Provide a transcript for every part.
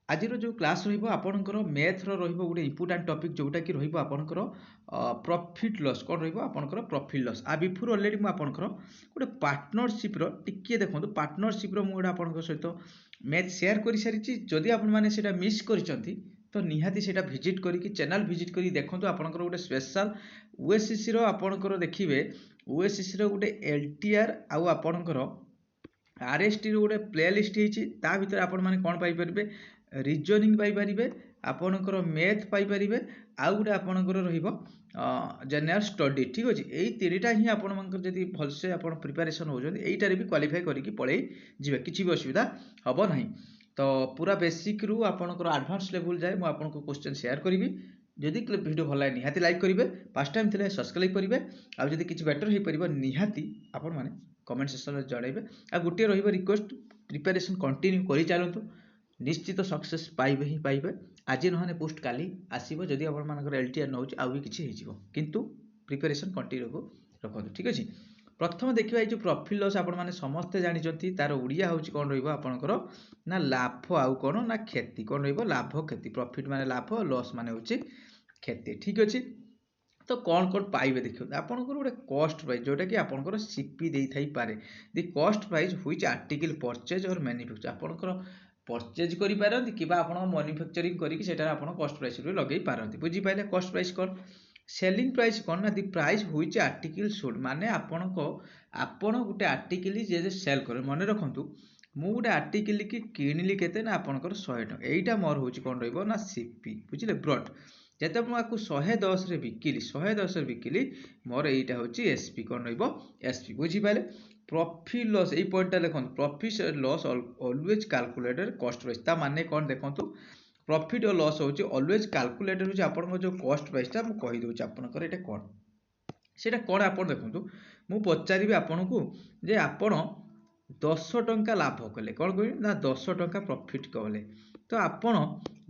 आज जो class रपणकर math रोटे important topic जोटा कि रपणकर प्रॉफिट लॉस कौन रपणकर प्रॉफिट लॉस आ बिफोर ऑलरेडी मुझे गोटे पार्टनरशिप टिके देखो पार्टनरशिप मुझे आप सहित मैथ शेयर कर सारी जदि आपने मिस कर तो निहाती से भिजिट करके चैनल भिजिट कर देखो आपंकर गोटे स्पेशल ओएससीसी आपंकर देखिए ओएससीसी गोटे एलटीआर आउ आपणकर आरएसटी गोटे प्लेलिस्ट होता भितर आपण मैंने कौन पाइपर रिजनिंग पाइपर आपणकर मैथ पाइपर आउ गोटे आपणकर जनरल स्टडी ठीक अच्छे यही तीनटा ही आपंकर भलसे आप प्रिपेरेसन होटार भी क्वालिफाई करके पलि जी किसी भी असुविधा हम ना तो पूरा बेसिक रू आपंकर एडवांस लेवल जाए मुझे क्वेश्चन शेयर करी जदि वीडियो भल लगे निहाती लाइक करेंगे फर्स्ट टाइम थे सब्सक्राइब करेंगे आउ जदि किसी बेटर हो पार निहाती आपण मैंने कमेंट सेक्शन में जनइबे आ गोटे रिक्वेस्ट प्रिपेरेसन कंटिन्यू कर चलतु निश्चित सक्सेस पाइबे ही पाइबे आज नहने पोस्ट काली आसो जदि आपर एलटीआर नौ आउ भी किसी किंतु प्रिपेरेसन कंटिन्यू रखु ठीक अच्छे प्रथम देखा जो प्रॉफिट लॉस आपण मैंने समस्ते जानते तार ओडिया हूँ कौन रपणकर ना लाभ आउ कौन ना क्षति कौन लाभ क्षति प्रॉफिट माने लाभ लॉस माने हूँ क्षति ठीक अच्छे तो कौन कौन पाइबे देखिए आपंकर गोटे कस्ट प्राइस जोटा कि आपंकर सीपी दे थाई पारे the cost price which article purchase or manufacture आपंकर परचेज करें कि आप मैन्युफैक्चरिंग करके कस्ट प्राइस लगे पारती बुझीपारे कस्ट प्राइस कौन सेलिंग प्राइस कौन ना दि प्राइस व्हिच आर्टिकल सोल्ड माने आपण गोटे आर्टिकल जे सेल कर मन रखु मु गोटे आर्टिकल की किणिली केते ना आपंकर 100 टଙ୍କା एटा मोर हूँ कौन रहा सीपी बुझे ब्रड जिते मुझे 110 बिकिली 110 बिकिली मोर यहाँ हूँ एसपी कौन एसपी बुझीपारे प्रॉफिट लॉस यही पॉइंटा देखो profit loss always calculated cost price ता माने कौन देखो प्रॉफिट और लॉस हूँ ऑलवेज कैलकुलेटेड हूँ आप जो कस्ट प्राइसटा मुझे कहीदे आपंकर ये कौन से कौन आप देखो मुझे पचारि आपन को जे आपण 10 टଙ୍କା लाभ कले कौन कह ना 10 टଙ୍କା प्रॉफिट कले तो आपण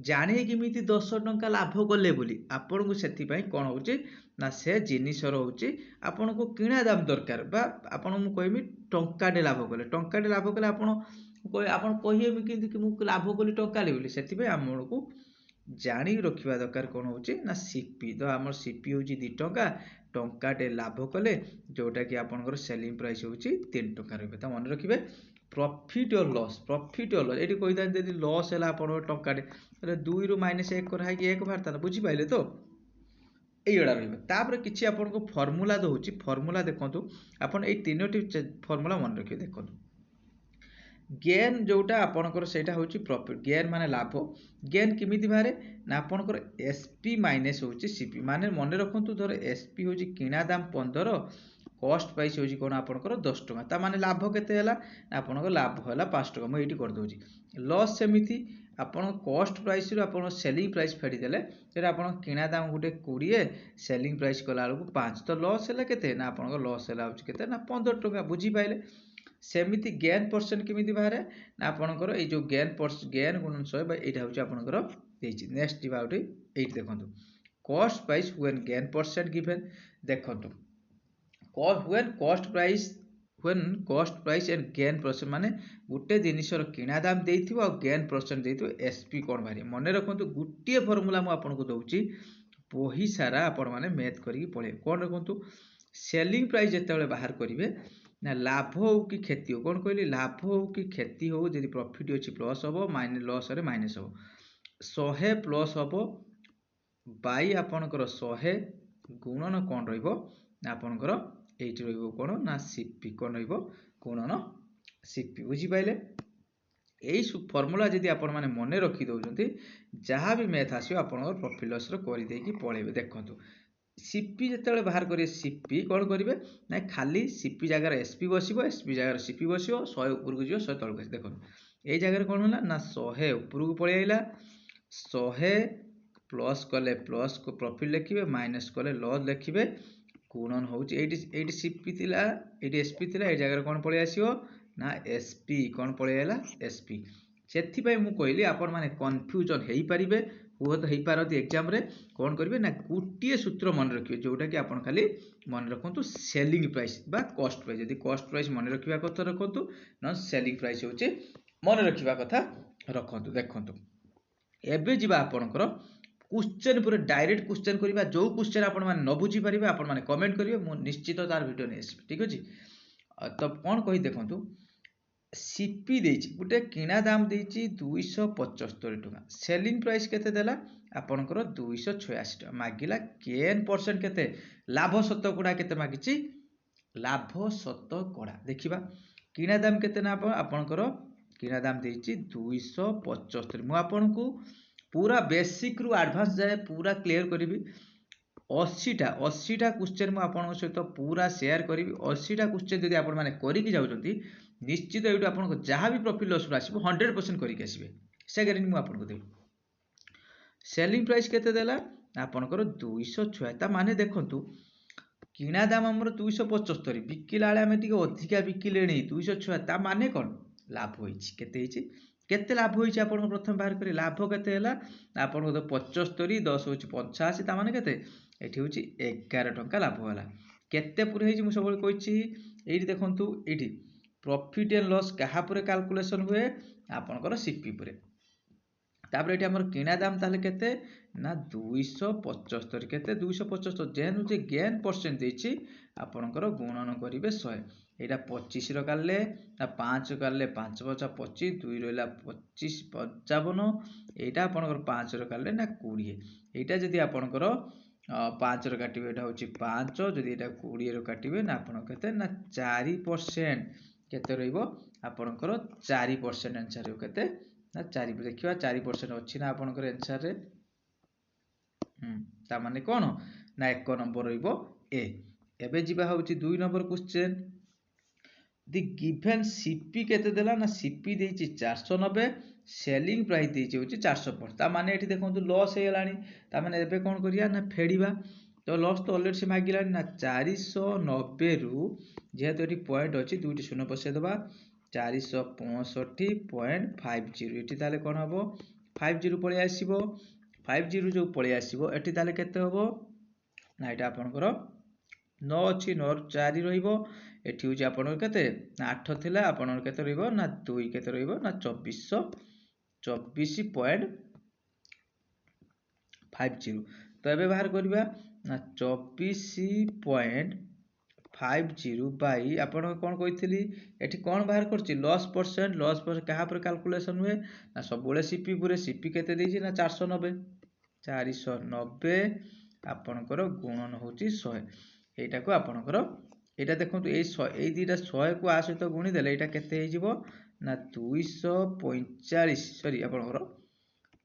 जाने किमी 10 टଙ୍କା लाभ कले बोली आपन को से कौन हो ना से जिनिसर हूँ आपन को किणा दाम दरकार बा आपन मु कहमी टंकाटे लाभ कले टंकाटे लाभ कले आपन कहे कि मुझे लाभ कली टंकाटे बोली से आमको जाणी रखा दरकार कौन हो ना सीपी तो आम सीपी हूँ 2 टଙ୍କା टंकाटे लाभ कले जोटा कि आपंकर सेलिंग प्राइस हूँ 3 टଙ୍କା रही तो मन रखिए प्रॉफिट और लॉस ये कही था लॉस है आप टंकाटे 2 ରୁ -1 कराई 1 बाहर बुझीपारे तो এইগুলা রহবে তাপরে কিছু আপনার ফর্মুলা দেছি ফর্মুলা দেখুন আপনার এই 3টি ফর্মুলা মনে রাখবে দেখুন गेन जोटा आपणकर से प्रॉफिट गेन माने लाभ गेन किमिति बाहर ना आपणकर एसपी माइनस होची सीपी माने मन रखु धर एसपी होची किणा दाम 15 कस्ट प्राइस होची कोन आपणकर 10 टଙ୍କା ता माने लाभ केते हला आपणकर लाभ हला 5 टଙ୍କା म एठी कर दोची लॉस सेमिति आपण कस्ट प्राइस रो आपण सेलिंग प्राइस फेडी देले जेटा आपण किणा दाम गुटे 20 सेलिंग प्राइस कला को 5 तो लॉस हला केते ना आपणकर लॉस हला होची केते ना 15 टଙ୍କା बुझी पाइले सेमिति गेन परसेंट केमिति बाहर ना आपणकर ये जो गेन गुणन 100 यहाँ हूँ आपणकर नेक्स्ट जी आउट ये देखो cost price when gain percent given देखो when cost price and gain percent माने गोटे जिनिसर किणा दाम देइथिबो आ गेन परसेंट देइथिबो एसपी कोन बाहर मन रखु गोटे फॉर्मूला मु आपनको दउची बही सारा आपण माने मैथ करी पळे कोन रखु सेलिंग प्राइस जेतेबेले बाहर करिवे ना लाभ हो कि क्षति हो कौन कहली लाभ हो कि क्षति हो जब प्रॉफिट अच्छी प्लस हम माइनस लॉस रे माइनस हम 100 प्लस हम बाई आपणकर 100 गुणन कौन रपणकर ये कौन ना सीपी कौन गुणन सीपी बुझीपारे यही फर्मूला जदि आपण मैंने मन रखी दौरान जहाँ भी मैथ आसो आप प्रॉफिट लॉस करदेकी पलैबे देखूँ सीपी जिते बाहर करेंगे सीपी कौन करेंगे ना खाली सीपी जगार एसपी बस एसपी जगार सीपी बस 100 उपरको जी 100 तलक देखो ये जगह कौन है ना 100 उपरको पलि आइला 100 प्लस कले प्लस को प्रॉफिट लिखिए माइनस कले लॉस लिखिए गुणन हूँ ये सीपी थिला ये एसपी थिला ये जगह कौन पलि आसो ना एसपी कौन पलि आइला एसपी से कहली आपण मैंने कन्फ्यूजन हो पारे बहुत हो पारती एग्जाम रे कौन करेंगे ना गोटे सूत्र मन रखिए जोटा कि आप खाली मन रखु सेलिंग प्राइस बा कस्ट प्राइस जब कस्ट प्राइस मन रखा कथा रखु न सेलिंग प्राइस हूँ मन रखा कथा रखु देखु एबे जिबा आपणकर क्वेश्चन पूरे डायरेक्ट क्वेश्चन करिबा जो क्वेश्चन आपण माने न बुझी परिबे आपण माने कमेंट करिवे मु निश्चित तार वीडियो नै आसी ठीक अछि तो कोन कहि देखंतु सीपी देछि गुटे किणा दाम देछि 275 टका सेलिंग प्राइस केते देला आपणकर 286 टका मागिला केन परसेंट केते लाभ शतकड़ा केते मागिछि लाभ शतकड़ा देखिबा किणा दाम केते ना आपणकर किणा दाम देछि 275 मु आपनकु पूरा बेसिक रु एडवांस जाए पूरा क्लियर करिवि 80टा क्वेश्चन मु आपन सहित पूरा शेयर करी 80टा क्वेश्चन जदि आपण माने करिकी जाउछंती निश्चित एइटु आपन जहाँ भी प्रॉफिट लॉस आसीबो 100% करिकी आसीबे से गारंटी मु आपन को देबी सेलिंग प्राइस केते देला आपनकर 206 ता माने देखंतु किणा दाम हमर 275 बिकिला आले हम टिके अधिका बिकिलेणी 206 ता माने कोन लाभ होईछि केते होईछि केते लाभ होईछि आपन प्रथम बाहर करी लाभ केते हैला आपन को 75 10 होईछि 85 ता माने केते एठी होईछि 11 टंका लाभ होला केते पुरे होईछि मु सबले कहिछि एठी देखंतु एठी प्रॉफिट एंड लॉस कहा पुरे कैलकुलेशन हुए आपनकर सीपी पुरे तापर एठी हमर किणा दाम ताले केते ना 275 केते 275 जेनु जे गेन परसेंट देछि आपनकर गुणन करिवे 100 एटा 25 रो काले ना 5 काले 5 5 25 2 रहला 25 55 एटा आपनकर 5 रो काले ना 20 एटा जदी आपनकर 5 रो काटिबे एटा होछि 5 जदी एटा 20 रो काटिबे ना आपन केते ना 4% केते रहइबो आपनकर 4% आंसर हो केते ना 4 देखिबा 4% अछि ना आपनकर आंसर रे ता माने कोन ना 1 नंबर रहइबो ए एबे जिबा होछि 2 number question the given CP केते देला ना सीपी देछि 490 सेलिंग प्राइस देछि होछि 405 ता माने एठी देखंतु लॉस हे लानी ता माने एबे कोन करिया ना फेडिबा तो लॉस तो ऑलरेडी से मागिलानी ना 490 रु जेहेतु एठी पॉइंट अछि दुइटी शून्य बसे दबा 465.50 एठी ताले कोन हबो 50 पळे आसीबो 50 जो पळे आसीबो एठी ताले केते हबो ना एटा आपनकर 9 अछि 9 4 रहिबो एठी होछि आपनकर केते 8 थिला आपनकर केते रहिबो ना 2 केते रहिबो ना 2450 तो एबे बाहर करबा ना 24.50 बाई आपण कोन कहितली एठी कोन बाहर करछि लॉस परसेंट कहा पर कैलकुलेशन हुए ना सब बेले सीपी पुरे सीपी केते देछि ना 490 आपनकर गुणन होछि 100 एटा को आपनकर एटा देखंतु ए 100 ए दीटा 100 को आ सहित गुणी देले एटा केते हे जिवो ना 245 सॉरी आपनकर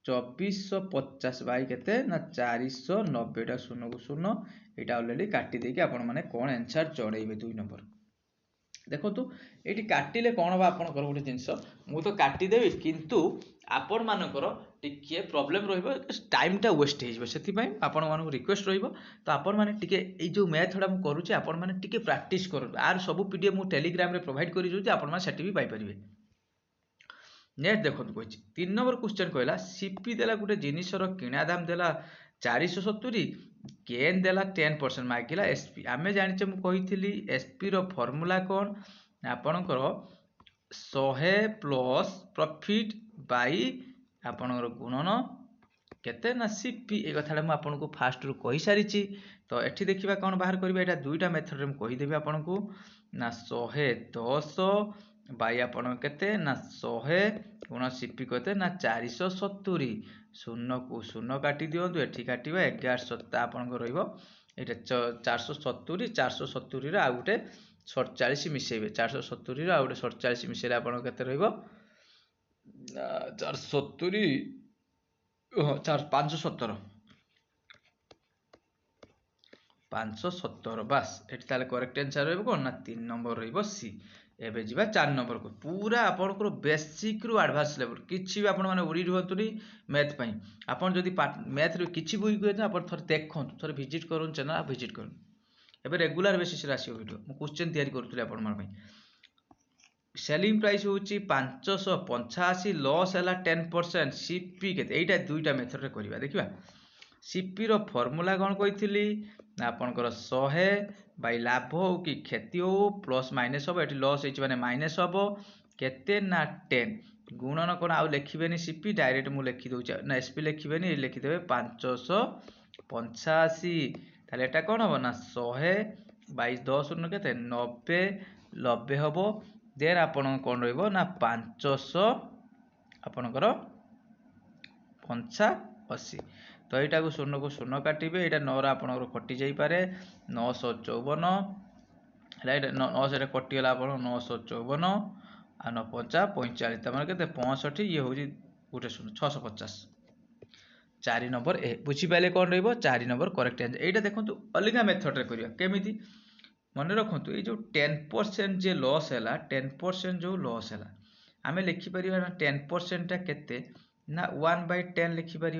2450 बाई केते ना 490 टा शून्य को शून्य एटा ऑलरेडी काटी देकी आपण माने कोन आंसर चढैबे 2 नंबर देखंतु एटी काटिले कोन बा आपनकर गोटे जिंस मु तो काटी देबी किंतु आपण मानकर टिके प्रॉब्लम रहइबो टाइम टा वेस्ट हे जिवो सेति पय आपण मानको रिक्वेस्ट रहइबो तो आपण माने टिके ए जो मेथड हम करूची आपण माने टिके प्रैक्टिस करू आर सब पीडीएफ मु टेलीग्राम रे प्रोवाइड करि जोची आपण माने सेति भी पाई परिबे नेक्स्ट देखंतु कहिछि 3 नंबर क्वेश्चन कहला सीपी देला गुटे जिनिसर किणा दाम देला 470 गेन देला 10% मागिला एसपी आमे जानिचे मु कहिथिली एसपी रो फार्मूला कोन आपनकर 100 प्लस प्रॉफिट बाई आपनकर गुणन केते ना सीपी ए कथाडा मु आपनको फास्ट रु कहि सारिछि तो एठी देखिबा कोन बाहर करबा एटा दुईटा मेथड रे मु कहि देबी आपनको ना 110 बाई आपण केते ना 100 गुण सीपी केते ना 470 शून्य को शून्य काटी दियंतु एठी काटिबा 1100 आपण को रहइबो एटा 470 470 रे आ गुटे 47 मिसेबे 470 रे आ गुटे 47 मिसेले आपण केते रहइबो 470 570 570 बस एठी ताले करेक्ट आंसर रहइबो कोन ना 3 नंबर रहइबो सी एबे जिबा 4 नंबर को पूरा आपनकर बेसिक रु एडवांस लेवल किछि भी आपण माने उडी रहतुनी मैथ पई आपण जदी मैथ रे किछि बुई गय आपण थर देखन थर विजिट करन चैनल विजिट करन एबे रेगुलर बेसिस रे आसीयो वीडियो मु क्वेश्चन तयारी करतुली आपण मार पई सेलिंग प्राइस होची 585 लॉस हैला 10% सीपी केते एटा दुईटा मेथड रे करबा देखिबा सीपी रो फार्मूला कोन कहिथिली आपनकर 100 बाई लाभ हो कि क्षति हो प्लस माइनस हो एठी लॉस हेछि माने माइनस हो केते ना 10 गुणन कौन आउ लिखे सीपी डायरेक्ट मुझे लिखिदे ना एसपी लिखे लिखिदे 585 ताले एटा कौन हम ना 100 22 10 के 90 90 हम देन आपण कौन रहा 500 आपणकर 85 तो यहाँ को शून्य काटे यहाँ 9 आपंकर कटि जापे 954 है 900 कटिगला आप 954 आ 9 5 45 तमार के 65 ये हूँ गोटे 650 4 नंबर ए बुझीपारे कौन रही नंबर करेक्ट आंसर यहाँ देखो अलग मेथड्रे करवा केमी मन रखु ये जो 10% जे लॉस है 10% जो लॉस है आम लिखिपर 10% टा केते ना 1/10 लिखिपर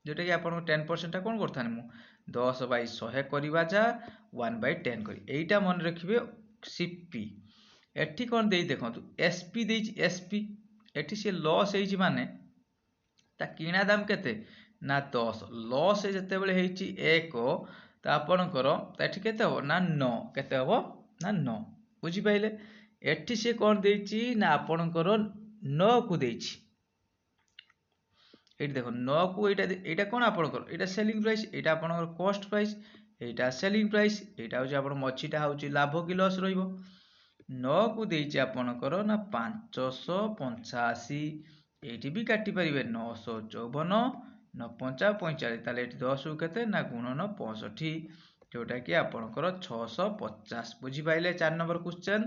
जोटा कि आप 10% टा कौन करता मु 10/100 करवा जा 1/10 कर यहीटा मन रखिए सीपी एठी कौन दे देखो एसपी दे एसपी एठी से लॉस है माने ता किणा दाम केते ना 10 लॉस जिते बड़े 1 तो आपणकर एठी केते हो ना 9 केते हो ना 9 बुझी पाइले एठी से कौन देछि ना आपणकर 9 को देछि ये देखो 9 को यहाँ कौन आपणकर यहाँ सेलिंग प्राइस यहाँ आपणकर कॉस्ट प्राइस यहाँ सेलिंग प्राइस यहाँ हूँ आप मझीटा हूँ लाभ कि लॉस रहिबो 9 को देछि आपणकर ना 585 ये भी काटी पारे 954 9 5 45 ताले 10 को केते ना गुणन 65 जोटा कि आपणकर 650 बुझी पाइले 4 नंबर क्वेश्चन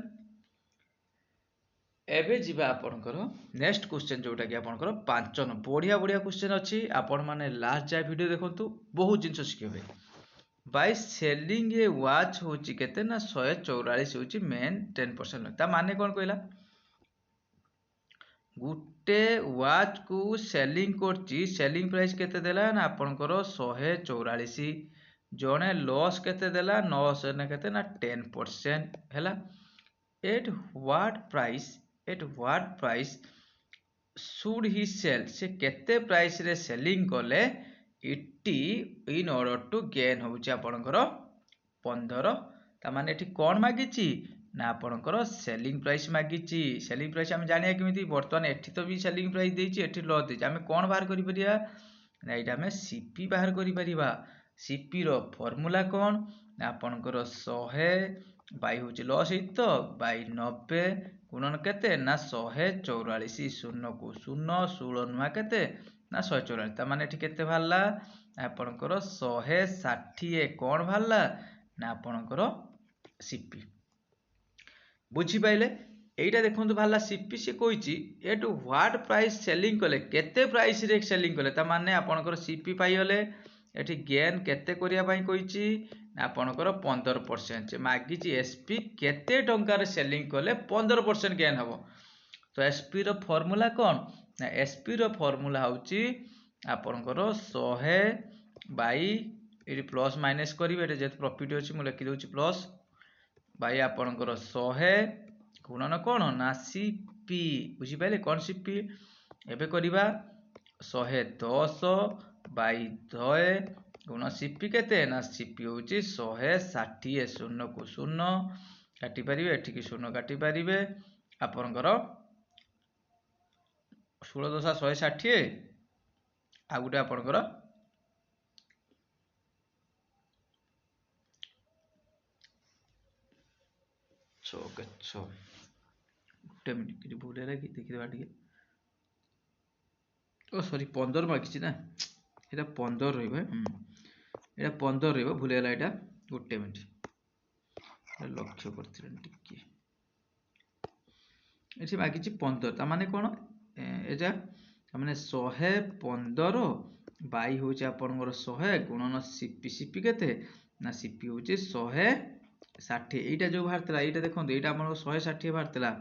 एबे जीवा आपणकर नेक्स्ट क्वेश्चन जोटा कि आपणकर 5 नंबर बढ़िया बढ़िया क्वेश्चन अच्छी आपण माने लास्ट जाए वीडियो देखंतु बहुत जिंस शिखेबे बाय सेलिंग ए वाच होची केते ना 144 होची मेन 10% ता माने कोन कहला गुटे वाच को सेलिंग करची सेलिंग प्राइस केते देला ना आपणकर 144 जणे लॉस केते देला 900 ना केते ना 10% हैला at what price should he sell से केते प्राइस रे सेलिंग कले इटी इन ऑर्डर टू गेन होउची आपणकर 15 ता माने एठी कोन मागिची ना आपणकर सेलिंग प्राइस मागिची सेलिंग प्राइस हम जानिया केमिति वर्तमान एठी तो भी सेलिंग प्राइस देछि एठी लॉस देछि हम कोन बाहर करि परिया ना एटा हम सीपी बाहर करि परिबा सीपी रो फार्मूला कोन ना आपणकर 100 बाई हूँ लॉस तो बाई 90 गुणन केते ना 144 शून्य को शून्य 16 नुआ केते ना 144 ता माने एठी केते भाला आपणकर 160 कोन भाला ना आपणकर सीपी बुझी पाइले एटा देखंतु भाला सीपी से कहिची एटू व्हाट प्राइस सेलिंग कले केते प्राइस रे सेलिंग कले ता माने आपणकर सीपी पाइले एठी गेन केते करिया पई कहिची आपणकर 15% से मागिची एसपी केते टंकार सेलिंग कले 15% गेन हबो तो एसपी रो फार्मूला कोन ना एसपी रो फार्मूला होची आपणकर 100 बाई एटी प्लस माइनस करिवे एटा जेत प्रॉफिट अछि मु लिखि दोछि प्लस बाई आपणकर 100 गुणन कोन ना सीपी बुझी पाइले कोन सीपी एबे करिवा 110 बाई 2 गुण सीपी केते ना सीपी होची 160 शून्य को शून्य काटी पारिबे एठी की शून्य काटी पारिबे आपनकर 16 दशा 160 आ गुटे आपनकर गुटे मिनिट कि भूल है कि देखि देबा ଟିକେ ओ सॉरी 15 मागिछि ना एटा 15 रहइबे एटा 15 रहइबो भूल गेला एटा गुटे मिनिट लक्ष्य करथिले टिके एठी मागिछि 15 ता माने कोन एजा माने 115 बाई होछि आपनकर 100 गुणन सीपी सीपी केते ना सीपी होछि 160 एटा जो भारतला एटा देखंतु एटा आपनकर 160 भारतला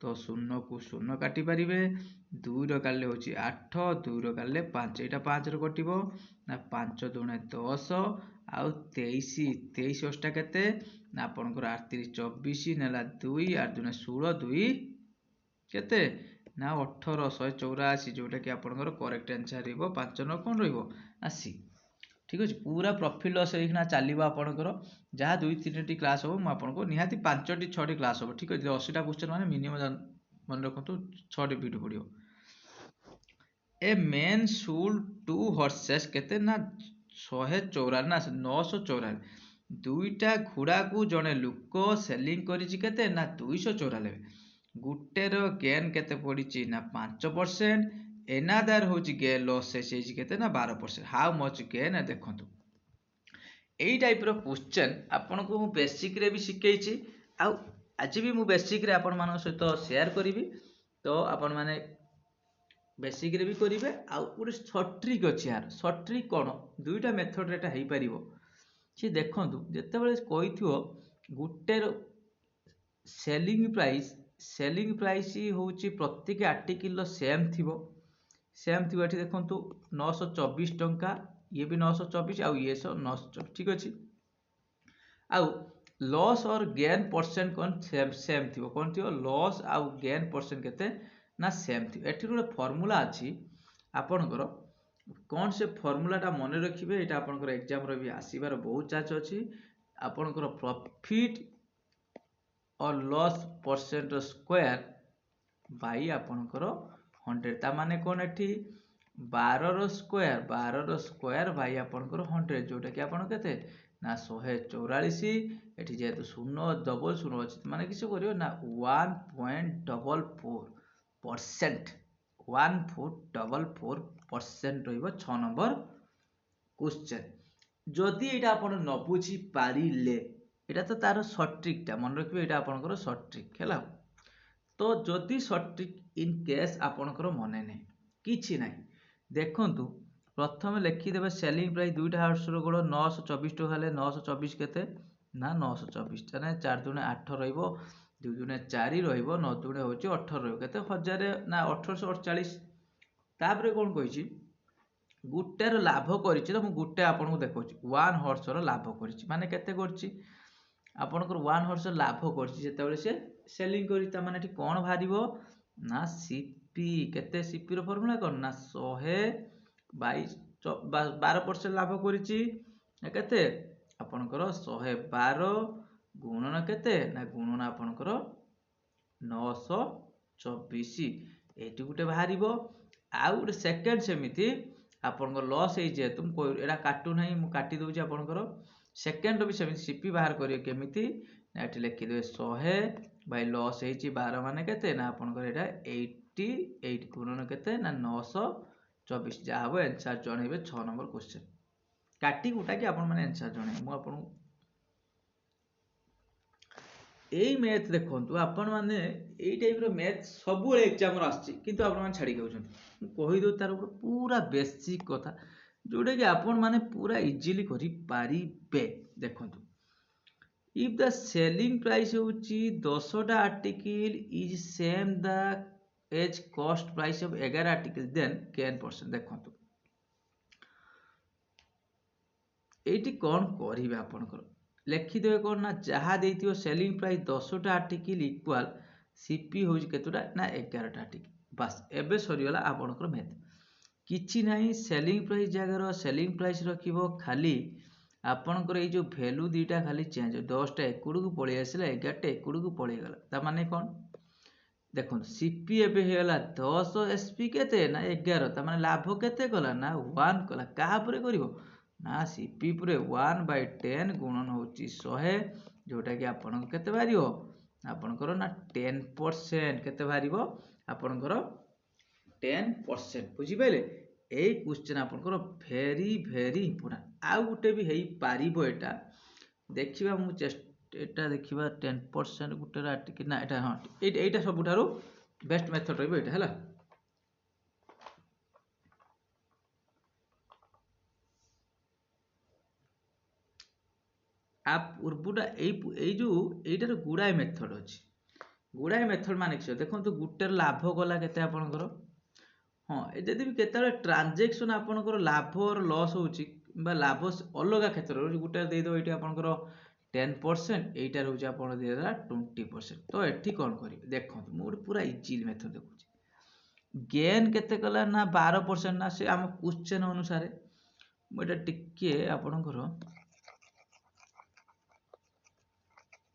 तो शून्य को शून्य काटी पारिबे 2 रो काले होछि 8 2 रो काले 5 एटा 5 रो कटिबो ना 5 दुणे 10 आउ 23 23 अष्टा केते ना आपनकर 38 24 नेला 2 8 दुणे 16 2 केते ना 18 184 जोटा कि आपनकर करेक्ट आंसर रहइबो 5 न कोन रहइबो ना सी ठीक अछि पूरा प्रॉफिट लॉस एखना चलीबा आपनकर जहा 2 3 टी क्लास हो म आपनको निहाती 5 टी 6 टी क्लास हो ठीक अछि 80 टा क्वेश्चन माने मिनिमम मन रखु 6 भिड पड़ो ए मेन शुड 2 हॉर्सेस केते ना 194 ना 994 दुईटा घोड़ा को जड़े लोक सेलिंग करिछि केते ना 294 गुटेर गेन केते पड़ी ना 5% एनादर होची गेन लॉस से केते ना 12%। हाउ मच गेन देखंतु एई टाइप रो क्वेश्चन आपन को बेसिक रे भी शिखेछि आ आज भी मु बेसिक रे आपन मान सहित शेयर करिवि तो आपन माने बेसिक रे भी करिवे आ गोटे सर्ट ट्रिक अछि यार सर्ट ट्रिक कोन दुईटा मेथड रे एटा हेई परिबो छि देखंतु जते बेले कहिथियो गुटेर सेलिंग प्राइस होची प्रत्येक आर्टिकल सेम थिबो एठी देखंतु 924 टंका ये भी 924 आउ ये 924 ठीक अछि आउ लॉस और गेन परसेंट कोन सेम थिबो कोन थिबो लॉस आउ गेन परसेंट केते ना सेम थिबो एठी गोटे फार्मूला अछि आपनकर कौन से फॉर्मूला टा मन रखिए ये आपंकर एग्जाम रे भी आसबार बहुत चांस अच्छी आपंकर प्रॉफिट और लॉस परसेंट स्क्वायर बाई आपंकर 100 ता माने कौन एठी 12 स्क्वायर बाई आपंकर 100 जोटा कि आपन केते ना 144 एठी जेहेतु शून्य डबल शून्य अछि माने किसे करियो ना 1.44% 1444% रहिबो 6 नंबर क्वेश्चन जदि एटा आपण न बुझी पारिले एटा तो तार शॉर्ट ट्रिक टा मन रखिबे एटा आपनकर शॉर्ट ट्रिक हैला तो जदि शॉर्ट ट्रिक इन केस आपनकर मने नै किछि नै देखंतु प्रथम लिखि देबे सेलिंग प्राइस दुईटा हाउस रो गोड़ 924 टका हेले 924 केते ना 924 ताने 4 दुने 8 रहइबो 2 दुने 4 रहइबो 9 दुने होची 18 रहइबो केते 1000 ना 1848 तापरे कोन कहिछि गुटेर लाभ करिछि तो मु गुटे आपन को देखौछि 1 हॉर्स रो लाभ करिछि माने केते करछि आपनकर 1 हॉर्स लाभ करिछि जेते बेले से सेलिंग करि ता माने एठी कोन भारिबो ना सीपी केते सीपी रो फार्मूला कोन ना 100 बाई 12% लाभ करिछि केते आपनकर 112 गुणन केते ना गुणन आपनकर 924 एटी गुटे बाहरिबो आउ गुटे सेकेंड सेमिति आपनकर लॉस हे जे तुम को एडा काटू नै मु काटी दोछि आपनकर सेकेंड भी सेमिति सीपी बाहर करियो केमिति एटी लिखि देबे 100 बाय लॉस हे छि 12 माने केते ना आपनकर एडा 88 गुणन केते ना 924 जा हबो आंसर जणेबे 6 नंबर क्वेश्चन काटी गुटा कि आपन माने आंसर जणे मु आपन एई मैथ देखंतु आपण माने एई टाइप रो मैथ सब एग्जाम रो आछि किंतु आपण माने छाडी गउछन मु कहि दउ तार पूरा बेसिक कथा जोडे कि आपण माने पूरा इजीली करि पारिबे देखंतु if the selling price होची 10 टा article is same the as cost price of 11 article then 10% देखंतु एटी कोन करिवे आपनकर लिखि देबे कोन ना जहा देथियो सेलिंग प्राइस 10 टा आर्टिकल इक्वल सीपी होज केतुटा ना 11 टा आर्टिकल बस एबे सरी गला आपनकर मैथ किछि नाही सेलिंग प्राइस जगह सेलिंग प्राइस रखिबो खाली आपनकर ए जो वैल्यू दीटा खाली चेंज 10 टा एकुड को पळि आसिला 11 टा एकुड को पळि गला ता माने कोन देखो सीपी एबे हेला 10 एसपी केते ना 11 ता माने लाभ केते कला ना 1 कला काहा परे करिवो ना सीपी पुरे 1/10 गुणन होची 100 जोटा कि आपन केते बारियो आपनकर ना 10% केते बारिबो आपनकर 10% बुझी पाइले एई क्वेश्चन आपनकर वेरी वेरी इंपोर्टेंट आ गुटे भी हेई पारिबो एटा देखिबा मु एटा देखिबा 10% गुटे आर्टिकल ना एटा हां एटा सबुठारो बेस्ट मेथड रहइबो एटा हला आप पूर्वटा एई जो एटार गुडाए मेथड अछि गुडाए मेथड माने कि देखंतु गुटेर लाभ गला केते आपनकर हां जदि भी केते ट्रांजैक्शन आपनकर लाभ और लॉस होची बा लाभ अलगा क्षेत्र गुटे दे दो एटी आपनकर 10% एटार होची आपन दे देला 20% तो एठी कोन करी देखंतु मु पूरा इजी मेथड देखुची गेन केते कला ना 12% ना से हम क्वेश्चन अनुसार मु एटा टिके आपनकर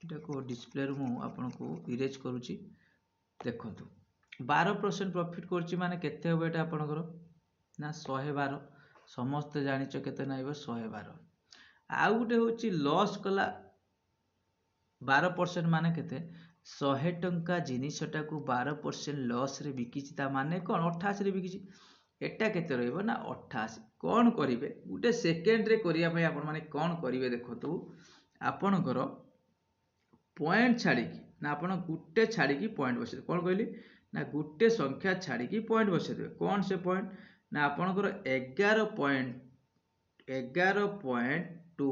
एटा को डिस्प्ले रू मु आपन को इरेज करूची देखंतु 12% प्रॉफिट करछि माने केते होबे एटा आपनकर ना 112 समस्त जानिछ केते नाइबो 112 आउ गुटे होछि लॉस कला 12% माने केते 100 टंका जिनिसटा को 12% लॉस रे बिकिछि ता माने कोन 88 रे बिकिछि एटा केते रहइबो ना 88 कोन करिवे गुटे सेकेंड रे करिया पय आपन माने कोन करिवे देखतो आपनकर पॉइंट छाड़ी ना आपन गुटे छाड़ी की पॉइंट बसे कोन कहली ना गुटे संख्या छाड़ी की पॉइंट बसे देबे कोन से पॉइंट ना आपनकर 11.2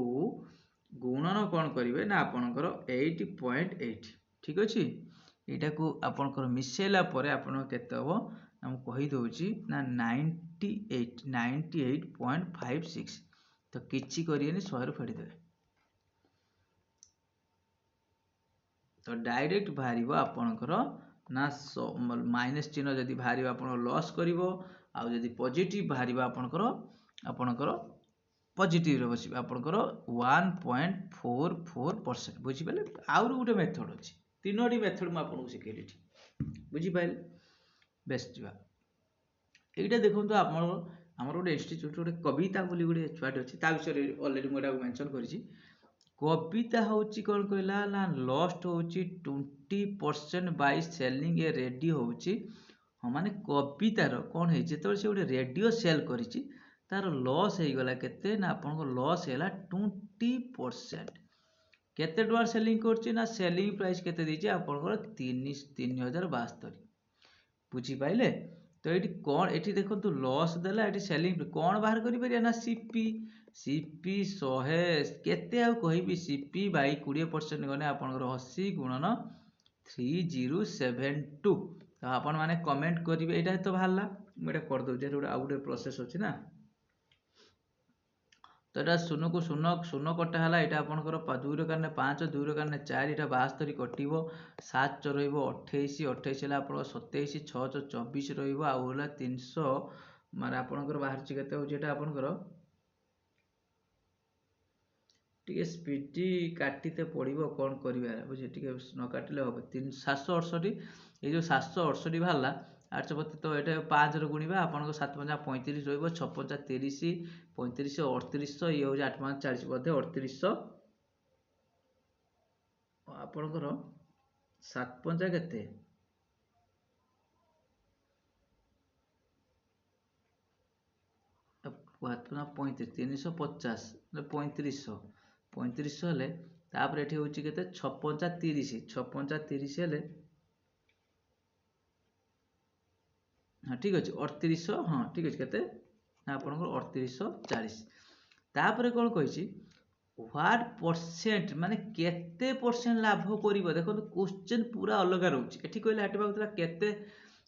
गुणन कौन करेंगे ना आपणकर 8.8 ठीक अच्छे यहाँ को आपणकर मिसेला परे आपण केते हम हम कही दउची ना 98.56 तो किछि करियनि 100 रु फेडी देबे तो डायरेक्ट बाहरिबो आपणकर ना माइनस चिन्ह जदि बाहरिबो आपण लॉस करिवो आ जदि पॉजिटिव बाहरिबो आपणकर पॉजिटिव रे बसिबे आपणकर 1.44% बुझि पाले आउर गुटे मेथड अछि तीनोटी मेथड म आपनको सिखेली बुझि पाले बेस्ट जिवा एटा देखंतु हमर गोटे इंस्टीट्यूट गोटे कविता बोली गोटे छुआटे अछि ता विषय ऑलरेडी मोटा मेंशन करिछि कविता होची कोन कहला ना लॉस्ट होची 20% बाय सेलिंग ए रेडियो होची हम माने कवितार कोन हे जेतोल से गोटे रेडियो सेल करिछि तार लॉस हे गला केते ना आपन को लॉस हैला 20% केते डॉलर सेलिंग करछि ना सेलिंग प्राइस केते दिछि आपन को 3072 बुझी पाइले तो एठी कोन एठी देखंतु लॉस देला एठी सेलिंग कोन बाहर करि परिया ना सीपी 100 केते आ कहिबी सीपी बाई 20% गने आपन को 80 गुणन 3072 तो आपन माने कमेंट करिवे एटा तो भाला एटा कर दउ जे आ गुटे प्रोसेस अछि ना तो यहाँ शून्य को शून्य कटा है यहाँ आपंकर 2 रे 5 2 रे 4 यहाँ 72 कटो 7 28 28 है आप 27 6 24 रहा 300 मारे आपंकर बाहर के आपंकर टे स्पीडी काटते पड़ो कौन कर बुझे टे न काटिले हम 768 ये जो 768 बाहर 832 तो ये 5 रे गुणा आपन 7 5 35 रही 6 5 30 35 38 ये हूँ 8 5 40 बोधे 38 आपणकर 7 5 केते 35 350 3500 हेले तापर एठी होची केते 6 5 30 6 5 30 हेले हाँ ठीक अच्छे 3800 हाँ ठीक अच्छे केते आपन 3840 तापर कौन कही व्हाट परसेंट माने केते परसेंट लाभ करिवो देखो क्वेश्चन पूरा अलग रहउची एठी कहले आटे बागुतला केते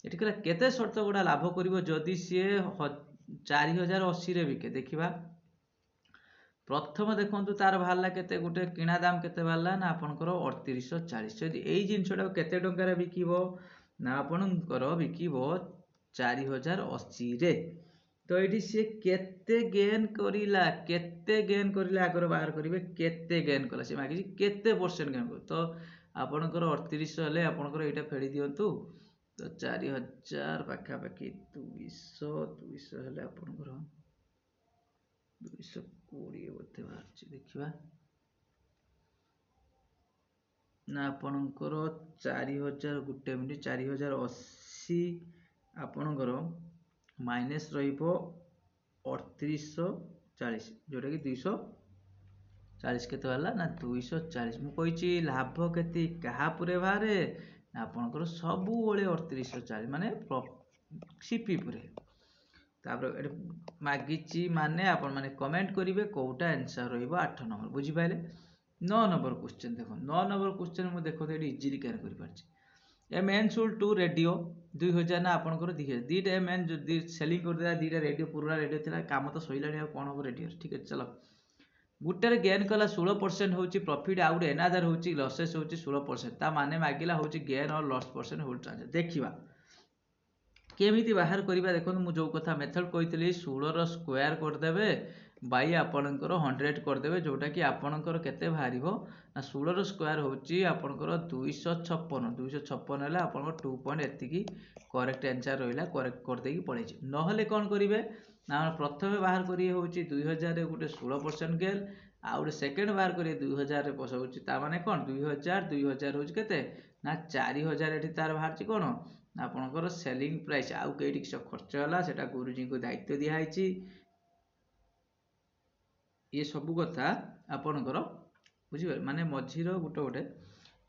एठी कहला केते शर्त गुडा लाभ करिवो जदि से 4080 रे बिके देखिबा प्रथम देखंतु तार बाहरला केते गुटे किणा दाम केते बाहरला ना आपनकर 3840 जदि एई जिंसटा केते टंका रे बिकिबो ना आपनकर बिकिबो 4080 रे तो ये सी केते गेन करिला आगर बाहर करेंगे केते गेन कला सी मागिछि केते परसेंट गेन कर तो आपनकर 3800 हेले आपनकर एटा फेडी दियंतु तो 4000 पाखापाखि 200 हेले आपनकर 220 बोधे बाहर देखिबा ना आपनकर 4000 गुटे मिनिट 4080 आपनकर माइनस रहिबो 3840 जोटा कि 240 केते वाला ना 240 मु कहिछि लाभ केते कहा पुरे बारे ना आपनकर सबु ओळे 3840 माने सीपी पुरे तापर मागिछि माने आपन माने कमेंट करिवे कोटा आंसर रहिबो 8 नंबर बुझि पाइले 9 नंबर क्वेश्चन देखो 9 नंबर क्वेश्चन मु देखो एडी इजीली कैन करि पारछि ए मेन सुल टू रेडियो 2000 ना आपनकर 2000 दीटा मेन जो सेलिंग कर दिला दीटा रेडियो पुराना रेडियो थिला काम तो सइलाणी आ कोन हो रेडियो ठीक है चलो गुटेर गेन कला 16% होची प्रॉफिट आउट एनादर होची लॉसेस होची 16% ता माने मागिला होची गेन और लॉस परसेंट होल ट्रांस देखिबा केमिति बाहर करिबा देखो मु जो कथा मेथड कहितली 16 रो स्क्वायर कर देबे बाई आपणकर 100 करदेवे जोटा कि आपणकर केते बाहरिबो ना 16 रो स्क्वायर होची आपणकर 256 256 हेला आपणकर 2 पॉइंट एतिकी करेक्ट आंसर रहिला करेक्ट कर देकी पळेछि नहले कोन करिवे ना प्रथमे बाहर करिए होची 2000 रे गुटे 16% गेल आ गुटे सेकंड बाहर करिए 2000 रे पसौची ता माने कोन 2000 होची केते ना 4000 एठी तार बाहरची कोन आपणकर सेलिंग प्राइस आउ केठी खर्च होला सेटा गुरुजी को दायित्व दिया हैची ये सबू कथा आपणकर बुझे माने मझीर गोटे गोटे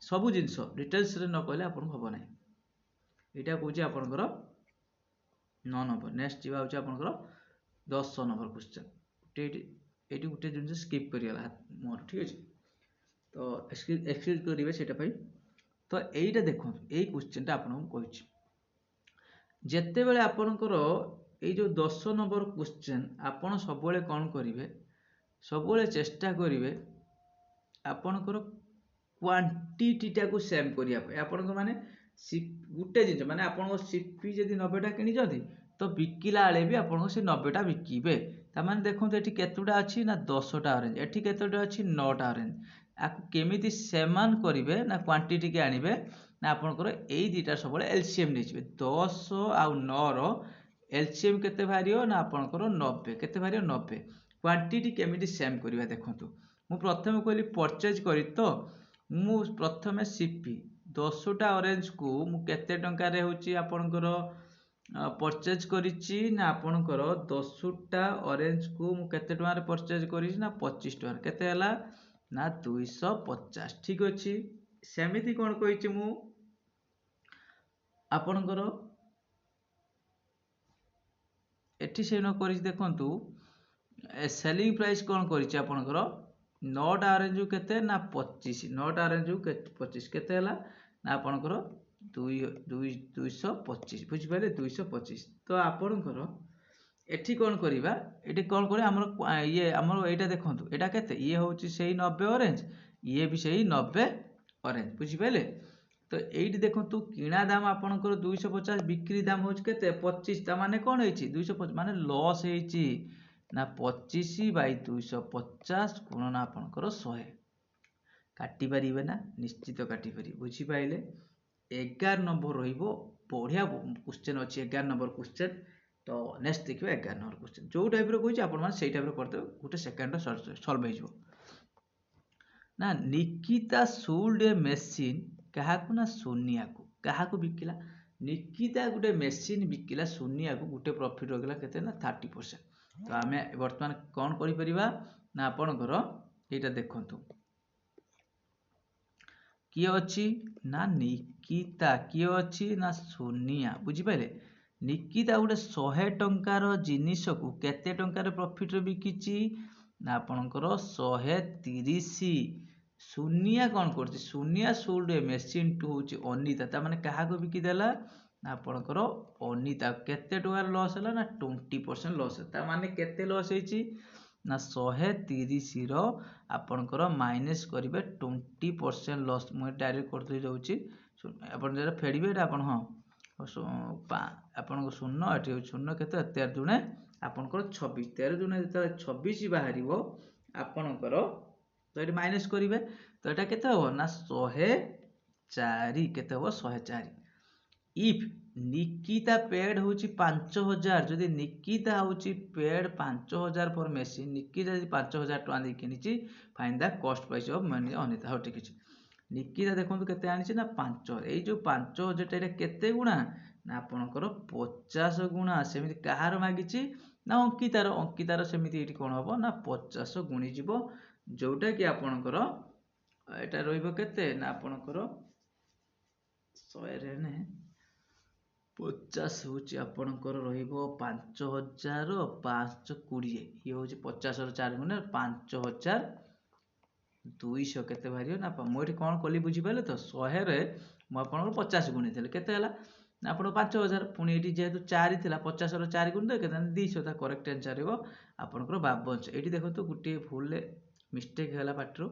सबू जिनस डिटेल्स रे न कहले आपन हबो नै एटा कहूची आपणकर 9 नंबर नेक्स्ट जीवा होची आपणकर 10 नंबर क्वेश्चन एटी गोटे जिनस स्किप करियला मोर ठीक अछि तो एक्सक्यूज करिवे सेटा पई तो एईटा देखो एई क्वेश्चनटा आपन कहूची जेते बेले आपणकर एई जो 10 नंबर क्वेश्चन आपन सब बेले कोन करिवे सब बेले चेष्टा करिवे आपणकर क्वांटिटी टा को सेम करिया पे आपणकर माने गुटे जिनिस माने आपन सीपी जदि 90 टा किनि जदि तो बिकिला आले भी आपन से 90 टा बिकिबे ता माने देखो एठी केतुटा अछि ना 10 टा ऑरेंज एठी केतुटा अछि 9 टा ऑरेंज आकु केमिति समान करिवे ना क्वांटिटी के आनिबे ना आपनकर एई दीटा सब एलसीएम नेचिबे 10 आ 9 रो एलसीएम केते भारियो ना आपनकर 90 केते भारियो 90 क्वांटिटी केमिति सेम करिवा देखंतु मु प्रथमे कहली परचेज करी तो मु प्रथमे सीपी 10 टा ऑरेंज को मु केते टंका रे होची आपनकर परचेज करिछि ना आपनकर 10 टा ऑरेंज को मु केते टंका रे परचेज करिछि ना 25 टंका केते हला ना 250 ठीक अछि सेमिति कोन कहिछि मु आपनकर एठी से न करिछि देखंतु सेलिंग प्राइस कोन करिछि आपनकर 9 टा ऑरेंज केते ना 25 9 टा ऑरेंज 25 केते हला ना आपनकर 225 बुझि पाले 225 तो आपनकर एठी कोन करिबा एठी कोन करे हमर ये हमर एटा देखंतु एटा केते ये होची सेही 90 ऑरेंज ये भी सेही 90 ऑरेंज बुझि पाले तो एठी देखंतु किणा दाम आपनकर 250 बिक्री दाम होची केते 25 ता माने कोन हेची 250 माने लॉस हेची ना 25 बाई 250 गुणन आपनकर 100 काटी परिबे ना निश्चित काटी परि बुझि पाइले 11 नंबर रहिबो बढ़िया क्वेश्चन अछि 11 नंबर क्वेश्चन तो नेक्स्ट देखिबा 11 नंबर क्वेश्चन जो टाइप रो कहै आपण माने सेही टाइप रो करते गुटे सेकंड सॉल्व हो जिवो ना निकिता सोल्ड ए मशीन काहाकू ना सोनिया को बिकिला निकिता गुटे मशीन बिकिला सोनिया को गुटे प्रॉफिट रगला केते ना 30% तो आमे वर्तमान कोन करि परिबा ना आपनकर एटा देखंतु किए अछि ना निकिता किए अछि ना सोनिया बुझि पाइले निकिता गुटे 100 टंकार जिनिस को केते टंकार प्रॉफिट रे बिकिछि ना आपनकर 130 सोनिया कोन करछि Sonia sold a machine to होछि अनिता ता माने काहा को बिकि देला ना आपनकर अनिता केते टंकार लॉस हला ना 20% लॉस ता माने केते लॉस हेछि ना 130 रो आपनकर माइनस करिवे 20% लॉस मु डायरेक्ट करते जाउछि आपन जरा फेडिबे आपन हां आपन को शून्य एठी शून्य केते 13 दुने आपनकर 26 13 दुने जता 26 बाहरिबो आपनकर तो एठी माइनस करिवे तो एटा केते हो ना 104 केते हो 104 इफ निकिता पेड होची 5000 जदि निकिता होची पेड 5000 फॉर मशीन निकिता जदि 5000 टका दे किनिची find the cost price of मनी अनिता हो ठीक अछि निकिता देखंतु केते आनिछि ना 5000 एई जो 5000 टा केते गुणा ना आपनकर 50 गुणा सेमिति कहार मागिछि ना अंकितार सेमिति एठी कोन होबो ना 50 गुणी जिवो जोटा कि आपनकर एटा रहिबो केते ना आपनकर 100 रे ने 50 होची आपनकर रहिबो 5520 ये होची 50 रो 4 गुणे 5200 केते भारियो ना मोठी कोन कोली बुझी पाले तो 100 रे म आपनकर 50 गुणी देले केते हला ना आपन 5000 पुनी एठी जेतु 4 थिला 50 रो 4 गुण दे केते 200 ता करेक्ट आंसर हेबो आपनकर 52 एठी देखो तो गुटी भूल मिस्टेक होला पाटरो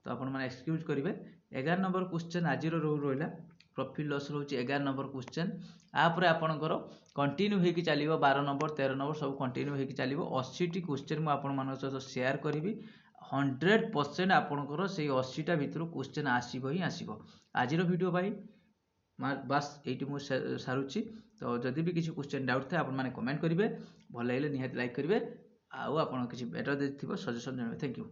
तो आपण माने एक्सक्यूज करिवे 11 नंबर क्वेश्चन आज रो रोहिला प्रॉफिट लॉस रोची 11 नंबर क्वेश्चन आपर आपणकर कंटिन्यू होगी चलो 12 नंबर 13 नंबर सब कंटिन्यू होगी चलो 80 क्वेश्चन मुझे आपण सहित सेयार करी 100% आपणकर से 80टा भितर क्वेश्चन आसब ही आसब आज वीडियो भाई बास ये मुझे सारूँ तो जदि भी किसी क्वेश्चन डाउट था आपने कमेंट करेंगे भल लगे निहाती लाइक करेंगे आउ आप किसी बेटर सजेसन जानवे थैंक यू।